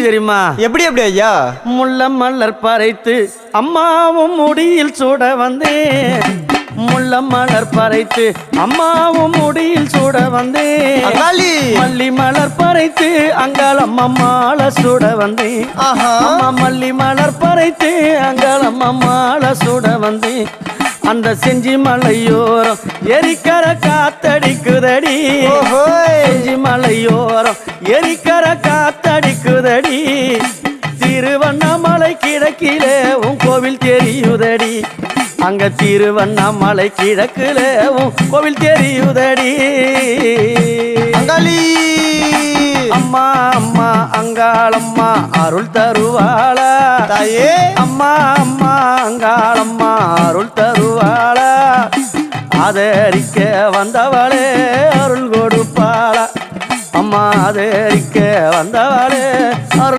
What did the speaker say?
தெரியுமா? எப்படி எப்படி ஐயா? முள்ள மலர் பறைத்து அம்மாவும் முடியில் சூட வந்தேன். முள்ள மலர் பறைத்து அம்மாவும் முடியில் சூட வந்தேன். மல்லி மலர் பறைத்து அங்காளம் அம்மாள சூட வந்தேன். அம்மா மல்லி மலர் பறைத்து அங்காளம் அம்மாள சூட வந்தேன். அந்த செஞ்சி மலையோரம் எரிக்கர காத்தடிக்குதடி. செஞ்சி மலையோரம் எரிக்கர காத்தடிக்குதடி. திருவண்ணாமலை கிழக்கிலே உன் கோவில் தெரியுதடி. அங்க திருவண்ணாமலை கிழக்கிலே உன் கோவில் தெரியுதடி. அம்மா அம்மா அங்காளம்மா அருள் தருவாளா தாயே. அம்மா அம்மா அங்காளம்மா அருள் தருவாளா. ஆதரிக்க வந்தவளே அருள் கொடுப்பாளா. அம்மா ஆதரிக்க வந்தவளே அருள்